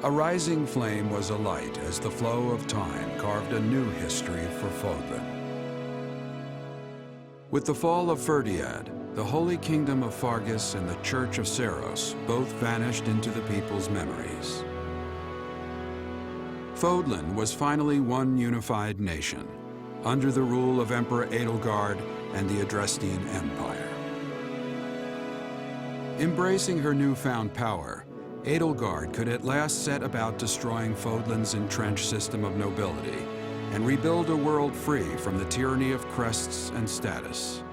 A rising flame was alight as the flow of time carved a new history for Fódlan. With the fall of Ferdiad, the Holy Kingdom of Fargus and the Church of Seros both vanished into the people's memories. Fódlan was finally one unified nation, under the rule of Emperor Edelgard and the Adrestian Empire. Embracing her newfound power, Edelgard could at last set about destroying Fódlan's entrenched system of nobility and rebuild a world free from the tyranny of crests and status.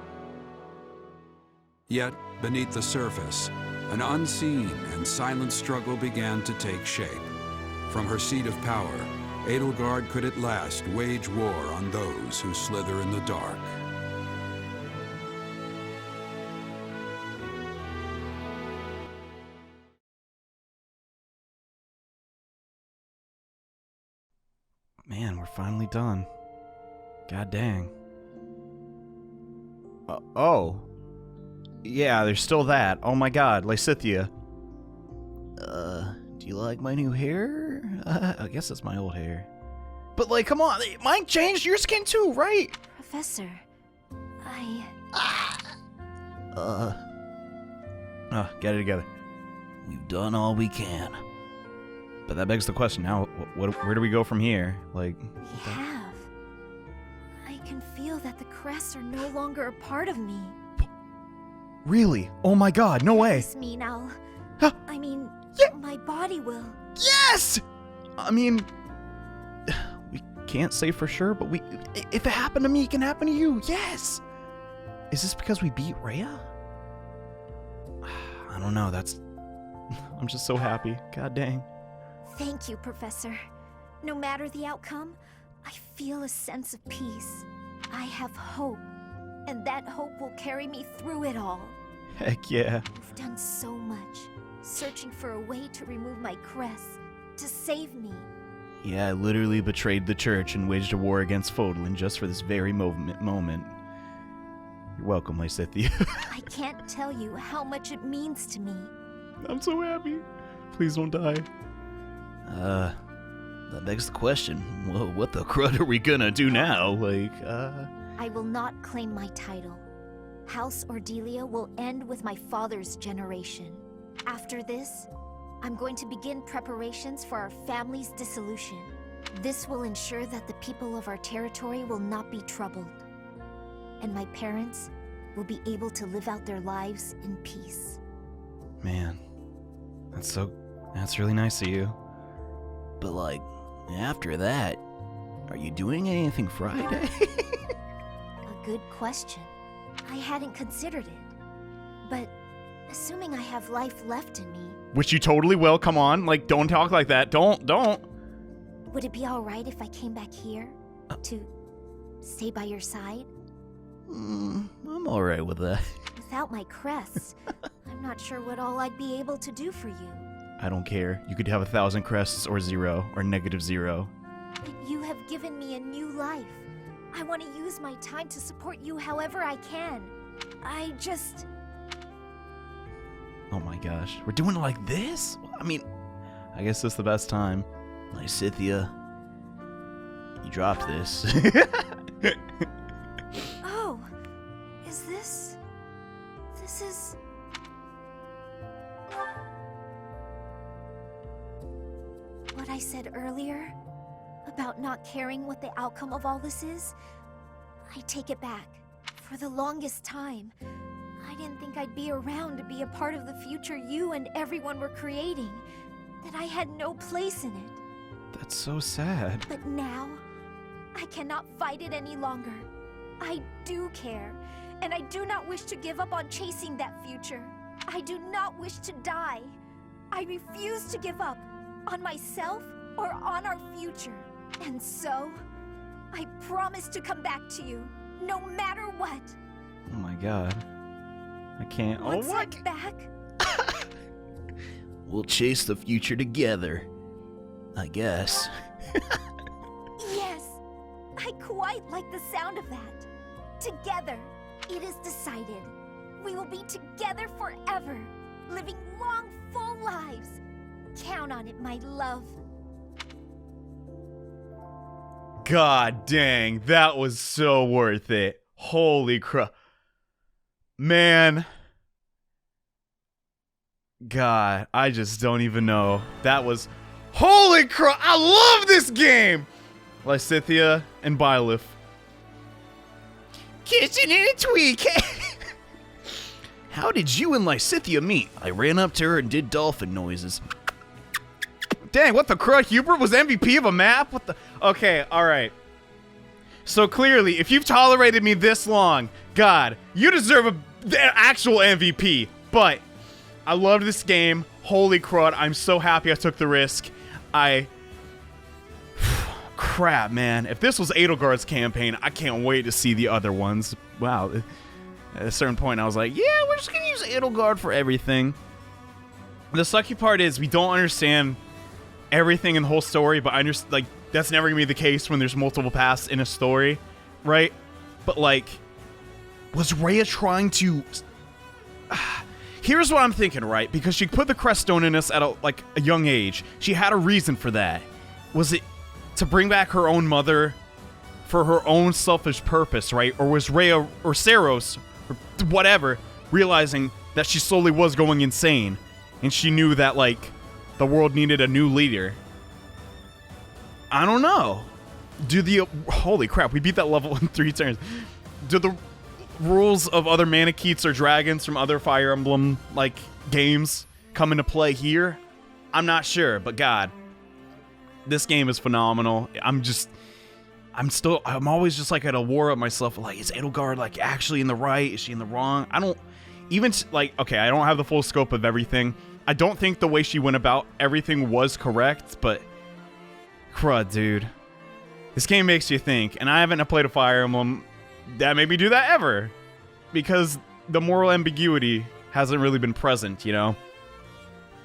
Yet, beneath the surface, an unseen and silent struggle began to take shape. From her seat of power, Edelgard could at last wage war on those who slither in the dark. Man, we're finally done. God dang. Oh. Yeah, there's still that. Oh my god, Lysithea. Do you like my new hair? I guess it's my old hair. But like, come on, mine changed your skin too, right? Professor, Get it together. We've done all we can. But that begs the question now, where do we go from here? Like... We have. I can feel that the crests are no longer a part of me. Really? Oh my god, no way! Does this mean I'll... Huh? I mean, Yeah. my body will. Yes! I mean... We can't say for sure, but if it happened to me, it can happen to you, yes! Is this because we beat Rhea? I don't know, that's... I'm just so happy, god dang. Thank you, Professor. No matter the outcome, I feel a sense of peace. I have hope, and that hope will carry me through it all. Heck yeah. You've done so much, searching for a way to remove my crests, to save me. Yeah, I literally betrayed the church and waged a war against Fódlan just for this very moment. You're welcome, Lysithea. I can't tell you how much it means to me. I'm so happy. Please don't die. That begs the question, well, what the crud are we gonna do now? I will not claim my title. House Ordelia will end with my father's generation. After this, I'm going to begin preparations for our family's dissolution. This will ensure that the people of our territory will not be troubled, and my parents will be able to live out their lives in peace. Man, that's really nice of you. But like, after that, are you doing anything Friday? A good question. I hadn't considered it. But assuming I have life left in me... Which you totally will, come on. Like, don't talk like that. Don't. Would it be alright if I came back here? To stay by your side? I'm alright with that. Without my crests, I'm not sure what all I'd be able to do for you. I don't care. You could have 1,000 crests or 0 or -0. But you have given me a new life. I want to use my time to support you however I can. I just... Oh my gosh. We're doing it like this? I mean, I guess this is the best time. Lysithea, you dropped this. Oh, is this... This is... What I said earlier about not caring what the outcome of all this is, I take it back. For the longest time, I didn't think I'd be around to be a part of the future you and everyone were creating, that I had no place in it. That's so sad. But now, I cannot fight it any longer. I do care, and I do not wish to give up on chasing that future. I do not wish to die. I refuse to give up on myself or on our future. And so, I promise to come back to you, no matter what. Oh my god. I can't. Once I'm back, we'll chase the future together, I guess. yes, I quite like the sound of that. Together, it is decided. We will be together forever, living long, full lives. Count count on it, my love. God dang, that was so worth it. Holy crap. Man. God, I just don't even know. That was... Holy crap, I love this game! Lysithea and Byleth. Kissing in a tweak. How did you and Lysithea meet? I ran up to her and did dolphin noises. Dang, what the crud? Hubert was MVP of a map? What the... Okay, alright. So clearly, if you've tolerated me this long, God, you deserve the actual MVP. But I love this game. Holy crud, I'm so happy I took the risk. Crap, man. If this was Edelgard's campaign, I can't wait to see the other ones. Wow. At a certain point, I was like, yeah, we're just going to use Edelgard for everything. The sucky part is we don't understand everything in the whole story, but like, that's never going to be the case when there's multiple paths in a story, right? But, like, was Rhea trying to... Here's what I'm thinking, right? Because she put the crest stone in us at a young age. She had a reason for that. Was it to bring back her own mother for her own selfish purpose, right? Or was Rhea or Saros or whatever realizing that she slowly was going insane and she knew that, like, the world needed a new leader? I don't know. Holy crap, we beat that level in 3 turns. Do the rules of other Manicheets or dragons from other Fire Emblem, like, games come into play here? I'm not sure, but God, this game is phenomenal. I'm always just, like, at a war with myself. Like, is Edelgard, like, actually in the right? Is she in the wrong? I don't even, like, okay, I don't have the full scope of everything. I don't think the way she went about everything was correct, but crud, dude. This game makes you think, and I haven't played a Fire Emblem that made me do that ever, because the moral ambiguity hasn't really been present, you know?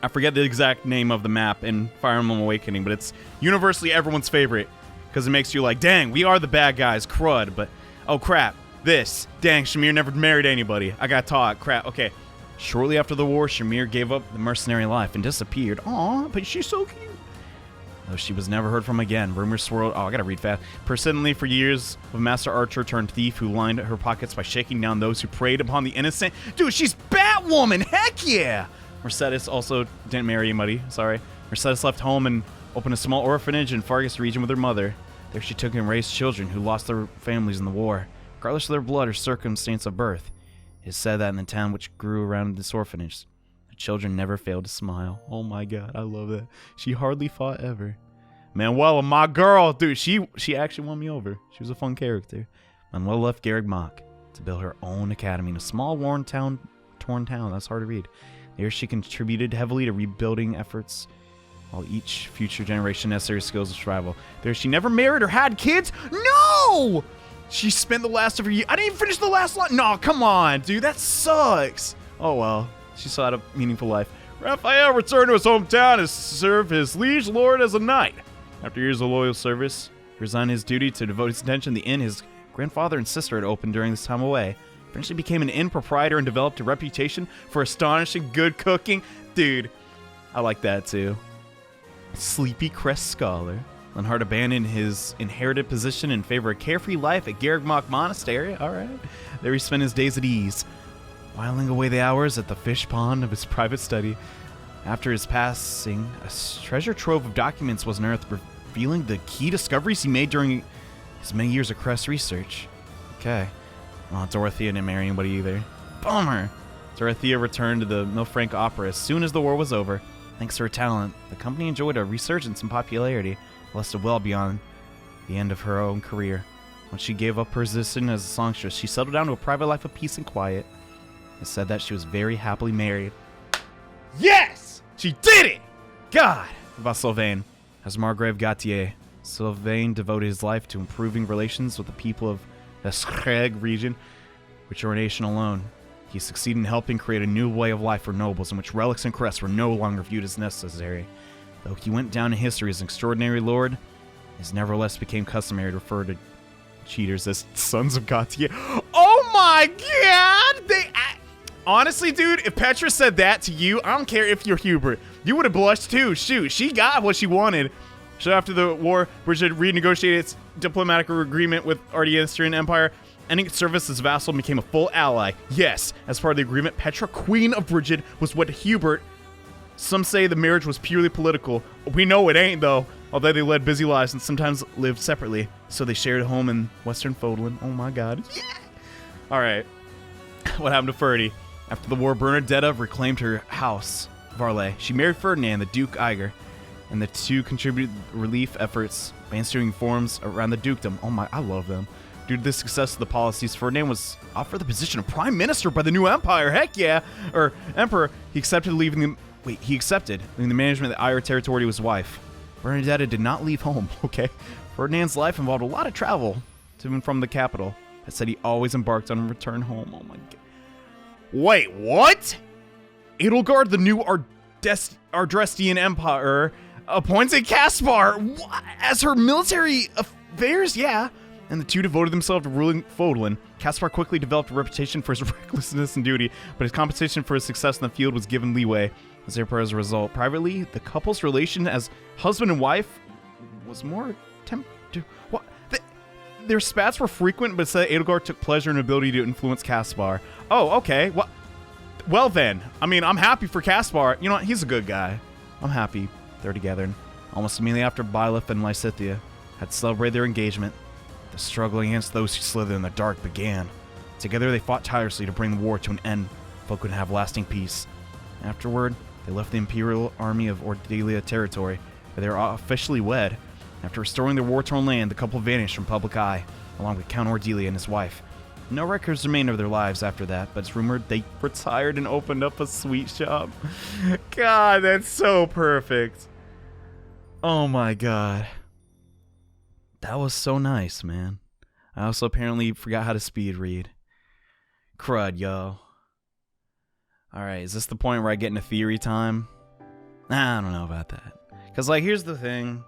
I forget the exact name of the map in Fire Emblem Awakening, but it's universally everyone's favorite, because it makes you like, dang, we are the bad guys, crud, but, oh crap, this, dang, Shamir never married anybody, I got taught, crap, okay. Shortly after the war, Shamir gave up the mercenary life and disappeared. Aw, but she's so cute. Though she was never heard from again, rumors swirled, I gotta read fast, persistently for years, of Master Archer turned thief who lined her pockets by shaking down those who preyed upon the innocent. Dude, she's Batwoman, heck yeah! Mercedes also didn't marry anybody, sorry. Mercedes left home and opened a small orphanage in Fargus region with her mother. There she took and raised children who lost their families in the war, regardless of their blood or circumstance of birth. It is said that in the town which grew around this orphanage, the children never failed to smile. Oh my God, I love that. She hardly fought ever. Manuela, my girl, dude, she actually won me over. She was a fun character. Manuela left Garreg Mach to build her own academy in a small torn town. That's hard to read. There she contributed heavily to rebuilding efforts, while each future generation necessary skills of survival. There she never married or had kids. No! She spent the last of her year. I didn't even finish the last line. No, come on, dude, that sucks. Oh well, she still had a meaningful life. Raphael returned to his hometown to serve his liege lord as a knight. After years of loyal service, he resigned his duty to devote his attention to the inn his grandfather and sister had opened during this time away. Eventually became an inn proprietor and developed a reputation for astonishing good cooking. Dude, I like that too. Sleepy Crest Scholar. Lenhart abandoned his inherited position in favor of a carefree life at Garreg Mach Monastery. Alright. There he spent his days at ease, whiling away the hours at the fish pond of his private study. After his passing, a treasure trove of documents was unearthed, revealing the key discoveries he made during his many years of Crest research. Okay. Well, Dorothea didn't marry anybody either. Bummer! Dorothea returned to the Milfranc Opera as soon as the war was over. Thanks to her talent, the company enjoyed a resurgence in popularity, lasted well beyond the end of her own career. When she gave up her position as a songstress, she settled down to a private life of peace and quiet. It said that she was very happily married. Yes! She did it! God! What about Sylvain? As Margrave Gautier, Sylvain devoted his life to improving relations with the people of the Schreg region, which are a nation alone. He succeeded in helping create a new way of life for nobles in which relics and crests were no longer viewed as necessary. Though he went down in history as an extraordinary lord, it nevertheless became customary to refer to cheaters as sons of Gautier. Oh my God! Honestly, dude, if Petra said that to you, I don't care if you're Hubert. You would have blushed too. Shoot, she got what she wanted. So after the war, Bridget renegotiated its diplomatic agreement with the Austrian Empire, ending its service as vassal and became a full ally. Yes, as part of the agreement, Petra, Queen of Bridget, was wed to Hubert. Some say the marriage was purely political. We know it ain't, though. Although they led busy lives and sometimes lived separately. So they shared a home in Western Fódlan. Oh my god. Yeah. Alright. What happened to Ferdy? After the war, Bernadetta reclaimed her house, Varley. She married Ferdinand, the Duke Iger, and the two contributed relief efforts by instituting reforms around the dukedom. Oh my, I love them. Due to the success of the policies, Ferdinand was offered the position of prime minister by the new empire. Heck yeah! Or emperor. He accepted leaving the management of the Eire territory to his wife. Bernadetta did not leave home, okay? Ferdinand's life involved a lot of travel to and from the capital. I said he always embarked on a return home. Oh my god. Wait, what? Edelgard, the new Ardrestian Empire, appointed Caspar as her military affairs? Yeah. And the two devoted themselves to ruling Fódlan. Caspar quickly developed a reputation for his recklessness and duty, but his compensation for his success in the field was given leeway as a result. Privately, the couple's relation as husband and wife was more what? Their spats were frequent, but said Edelgard took pleasure in the ability to influence Caspar. Oh, okay. Well then, I mean, I'm happy for Caspar. You know what? He's a good guy. I'm happy they're together. And almost immediately after Byleth and Lysithea had celebrated their engagement, the struggle against those who slither in the dark began. Together they fought tirelessly to bring the war to an end. Folk could have lasting peace. Afterward, they left the Imperial Army of Ordelia territory, where they were officially wed. After restoring their war-torn land, the couple vanished from public eye, along with Count Ordelia and his wife. No records remain of their lives after that, but it's rumored they retired and opened up a sweet shop. God, that's so perfect. Oh my god. That was so nice, man. I also apparently forgot how to speed read. Crud, yo. Alright, is this the point where I get into theory time? Nah, I don't know about that. Because, like, here's the thing.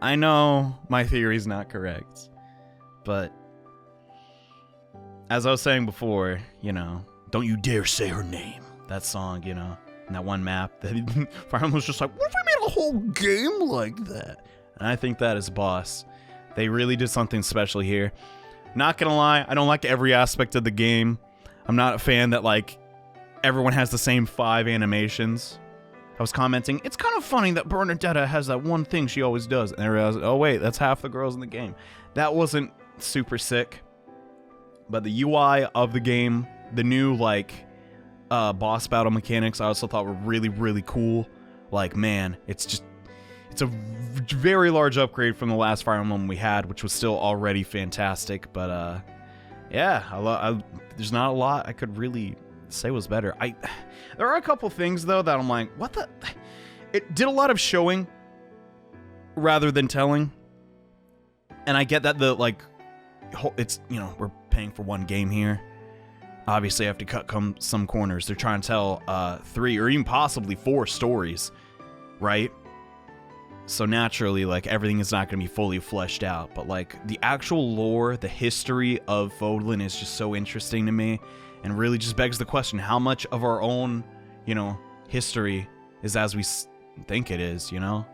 I know my theory's not correct. But, as I was saying before, you know, don't you dare say her name. That song, you know, and that one map that Fire Emblem was just like, what if we made a whole game like that? And I think that is boss. They really did something special here. Not gonna lie, I don't like every aspect of the game. I'm not a fan that, like, everyone has the same 5 animations. I was commenting, it's kind of funny that Bernadetta has that one thing she always does. And I realized, oh wait, that's half the girls in the game. That wasn't super sick. But the UI of the game, the new, like, boss battle mechanics I also thought were really, really cool. Like, man, it's a very large upgrade from the last Fire Emblem we had, which was still already fantastic. But, yeah, there's not a lot I could really say was better. There are a couple things, though, that I'm like, what the? It did a lot of showing rather than telling. And I get that it's, you know, we're paying for one game here. Obviously, I have to cut some corners. They're trying to tell 3 or even possibly 4 stories, right? So naturally, like, everything is not going to be fully fleshed out. But, like, the actual lore, the history of Fódlan is just so interesting to me. And really just begs the question, how much of our own, you know, history is as we think it is, you know?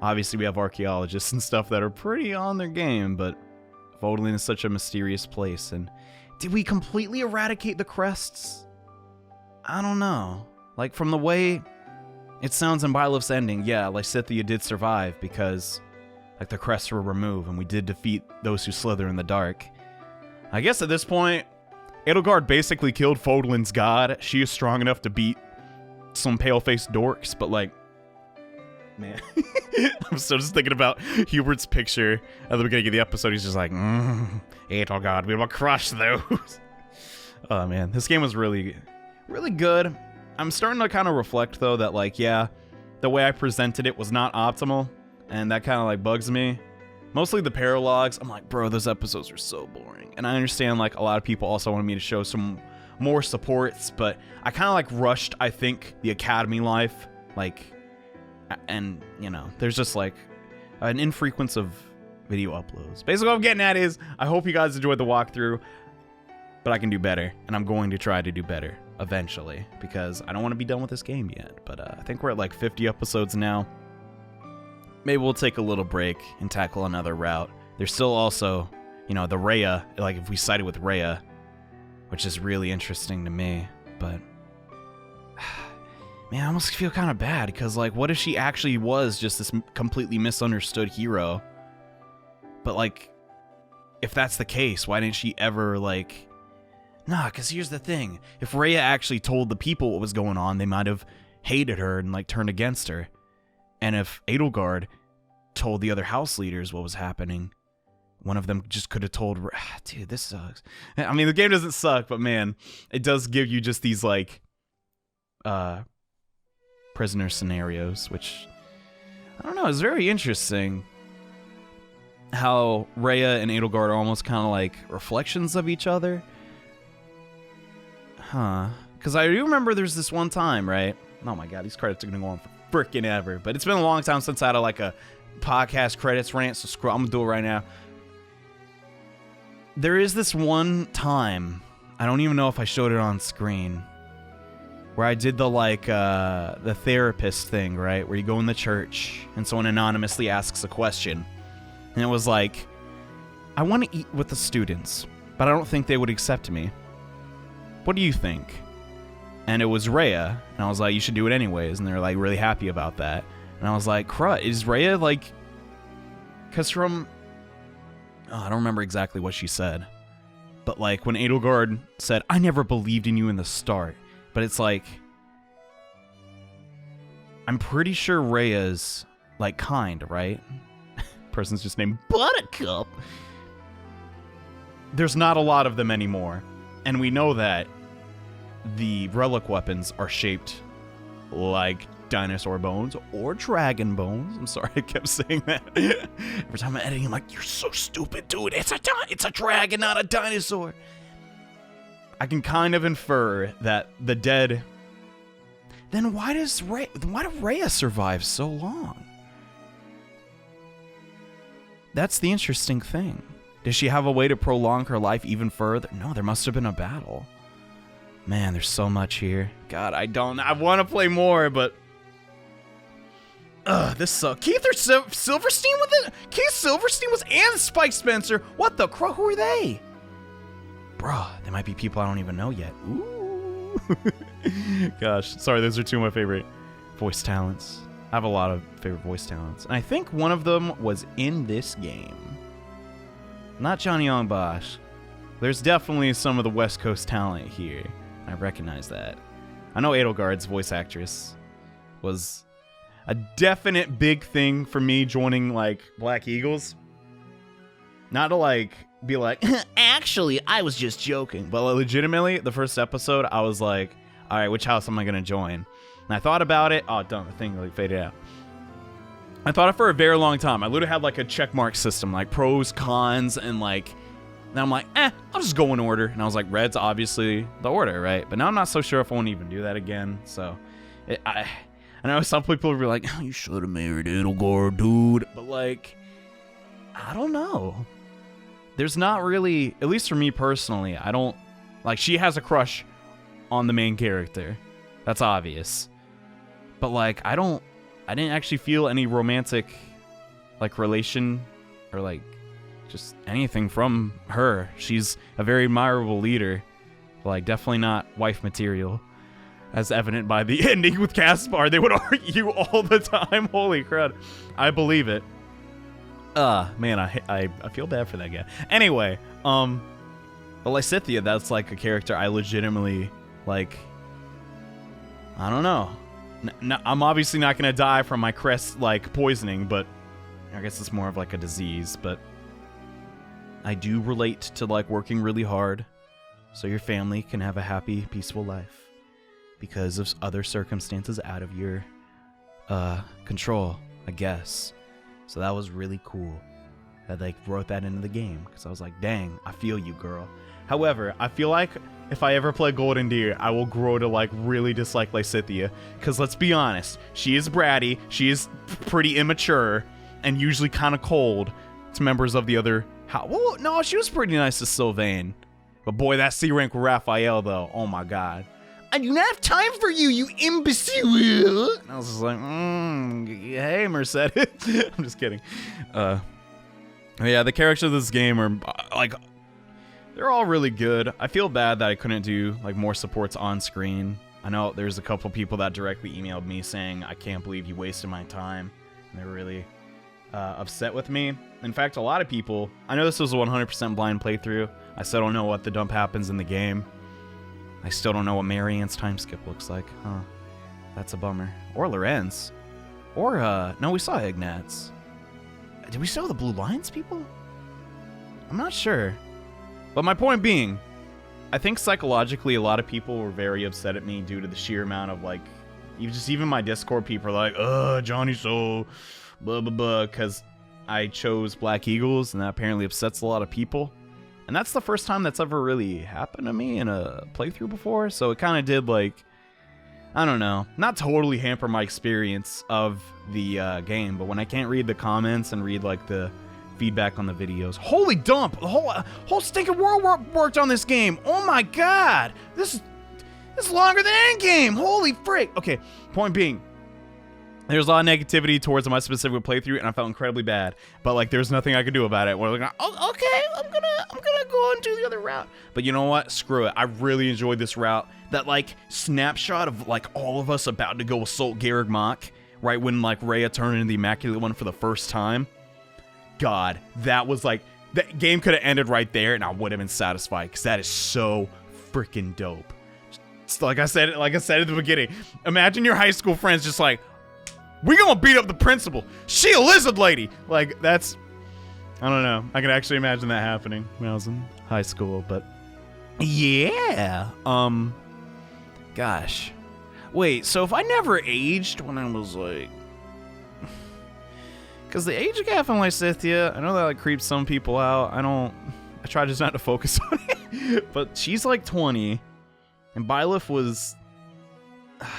Obviously, we have archaeologists and stuff that are pretty on their game, but Fódlan is such a mysterious place. And did we completely eradicate the crests? I don't know. Like, from the way it sounds in Byleth's ending, yeah, Lysithea did survive because, like, the crests were removed, and we did defeat those who slither in the dark. I guess at this point, Edelgard basically killed Fódlan's god. She is strong enough to beat some pale-faced dorks, but, like, man. I'm still just thinking about Hubert's picture at the beginning of the episode. He's just like, Edelgard, we will crush those. Oh, man. This game was really, really good. I'm starting to kind of reflect, though, that, like, yeah, the way I presented it was not optimal, and that kind of, like, bugs me. Mostly the paralogs. I'm like, bro, those episodes are so boring. And I understand, like, a lot of people also wanted me to show some more supports, but I kind of, like, rushed, I think, the Academy life. Like, and, you know, there's just, like, an infrequence of video uploads. Basically, what I'm getting at is, I hope you guys enjoyed the walkthrough, but I can do better, and I'm going to try to do better. eventually, because I don't want to be done with this game yet. But I think we're at like 50 episodes now. Maybe we'll take a little break and tackle another route. There's still also, you know, the Rhea, like if we sided with Rhea, which is really interesting to me, but man, I almost feel kind of bad, because like, what if she actually was just this completely misunderstood hero? But like, if that's the case, why didn't she ever like, nah, because here's the thing, if Rhea actually told the people what was going on, they might have hated her and like turned against her. And if Edelgard told the other house leaders what was happening, one of them just could have told, dude, this sucks. I mean, the game doesn't suck, but man, it does give you just these like prisoner scenarios, which I don't know, is very interesting. How Rhea and Edelgard are almost kind of like reflections of each other. Huh. Because I do remember there's this one time, right? Oh my god, these credits are going to go on for freaking ever. But it's been a long time since I had like a podcast credits rant, so screw, I'm going to do it right now. There is this one time, I don't even know if I showed it on screen, where I did the like the therapist thing, right? Where you go in the church and someone anonymously asks a question. And it was like, I want to eat with the students, but I don't think they would accept me. What do you think? And it was Rhea, and I was like, you should do it anyways. And they were like really happy about that. And I was like, crud, is Rhea like, because from, I don't remember exactly what she said, but like when Edelgard said, I never believed in you in the start, but it's like, I'm pretty sure Rhea's like kind, right? Person's just named Buttercup. There's not a lot of them anymore, and we know that the relic weapons are shaped like dinosaur bones or dragon bones. I'm sorry, I kept saying that. Every time I'm editing, I'm like, you're so stupid, dude. It's a dragon, not a dinosaur. I can kind of infer that the dead. Then why did Rhea survive so long? That's the interesting thing. Does she have a way to prolong her life even further? No, there must have been a battle. Man, there's so much here. God, I want to play more, but this sucks. Keith Silverstein with it? Keith Silverstein was and Spike Spencer. What the crow? Who are they? Bruh, they might be people I don't even know yet. Ooh. Gosh, sorry, those are two of my favorite voice talents. I have a lot of favorite voice talents. And I think one of them was in this game. Not Johnny Young Bosch. There's definitely some of the West Coast talent here. I recognize that. I know Edelgard's voice actress was a definite big thing for me joining like Black Eagles. Not to like be like, actually, I was just joking. But legitimately, the first episode, I was like, all right, which house am I going to join? And I thought about it. Oh, dumb. The thing like faded out. I thought it for a very long time. I literally had like a checkmark system, like pros, cons, and like, now I'm like, I'll just go in order. And I was like, red's obviously the order, right? But now I'm not so sure if I want to even do that again. So, I know some people will be like, oh, you should have married Edelgard, dude. But like, I don't know. There's not really, at least for me personally, I don't, like, she has a crush on the main character. That's obvious. But like, I didn't actually feel any romantic, like, relation or like just anything from her. She's a very admirable leader. Like, definitely not wife material, as evident by the ending with Caspar. They would argue all the time. Holy crud. I believe it. Man, I feel bad for that guy. Anyway, but Lysithea, that's like a character I legitimately, like, I don't know. I'm obviously not going to die from my crest, like, poisoning, but I guess it's more of like a disease, but I do relate to, like, working really hard so your family can have a happy, peaceful life because of other circumstances out of your control, I guess. So that was really cool that they wrote that into the game, because I was like, dang, I feel you, girl. However, I feel like if I ever play Golden Deer, I will grow to like really dislike Lysithea, because let's be honest, she is bratty, she is pretty immature, and usually kind of cold to members of the other house. Well, no, she was pretty nice to Sylvain. But boy, that C rank with Raphael though, oh my god. I do not have time for you, you imbecile. And I was just like, hey, Mercedes. I'm just kidding. Yeah, the characters of this game are, like, they're all really good. I feel bad that I couldn't do, like, more supports on screen. I know there's a couple people that directly emailed me saying, I can't believe you wasted my time. And they're really upset with me. In fact, a lot of people, I know this was a 100% blind playthrough. I still don't know what the dump happens in the game. I still don't know what Marianne's time skip looks like. Huh. That's a bummer. Or Lorenz. Or, no, we saw Ignatz. Did we show the Blue Lions people? I'm not sure. But my point being, I think psychologically a lot of people were very upset at me due to the sheer amount of, like, even my Discord people are like, Johnny so blah, blah, blah, because I chose Black Eagles, and that apparently upsets a lot of people. And that's the first time that's ever really happened to me in a playthrough before, so it kind of did, like, I don't know, not totally hamper my experience of the game, but when I can't read the comments and read, like, the feedback on the videos. Holy dump! The whole stinking world worked on this game! Oh my god! This is longer than Endgame! Holy frick! Okay, point being, there's a lot of negativity towards my specific playthrough, and I felt incredibly bad. But, like, there's nothing I could do about it. We're like, oh, okay, I'm gonna go on to the other route. But you know what? Screw it. I really enjoyed this route. That, like, snapshot of, like, all of us about to go assault Garreg Mach, right when, like, Rhea turned into the Immaculate One for the first time. God, that was, like, the game could have ended right there, and I would have been satisfied, because that is so freaking dope. Just like I said at the beginning, imagine your high school friends just like, we gonna beat up the principal. She a lizard lady. Like, that's, I don't know. I can actually imagine that happening when I was in high school, but yeah. Gosh. Wait, so if I never aged when I was like, because the age gap in Lysithea, I know that, like, creeps some people out. I try just not to focus on it. But she's like 20, and Byleth was,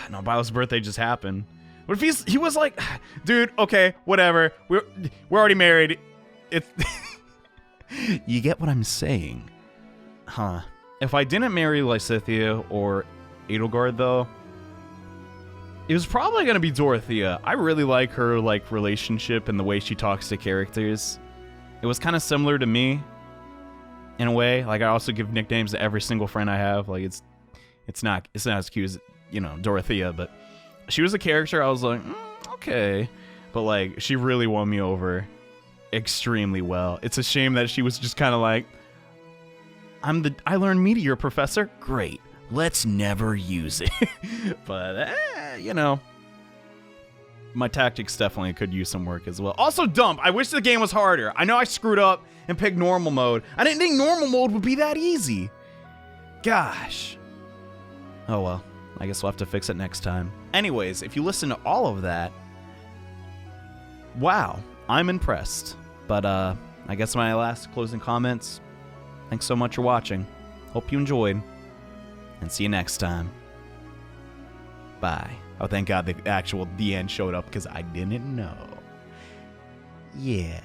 no, Byleth's birthday just happened. But if he was like, dude, okay, whatever. We're already married. It's you get what I'm saying, huh? If I didn't marry Lysithea or Edelgard, though, it was probably gonna be Dorothea. I really like her, like, relationship and the way she talks to characters. It was kind of similar to me, in a way. Like, I also give nicknames to every single friend I have. Like, it's not as cute as, you know, Dorothea, but she was a character I was like, okay. But, like, she really won me over extremely well. It's a shame that she was just kind of like, I learned Meteor, Professor. Great. Let's never use it. But, you know, my tactics definitely could use some work as well. Also, dump. I wish the game was harder. I know I screwed up and picked normal mode. I didn't think normal mode would be that easy. Gosh. Oh, well. I guess we'll have to fix it next time. Anyways, if you listen to all of that, wow, I'm impressed. But, I guess my last closing comments. Thanks so much for watching. Hope you enjoyed. And see you next time. Bye. Oh, thank God the end showed up, because I didn't know. Yeah.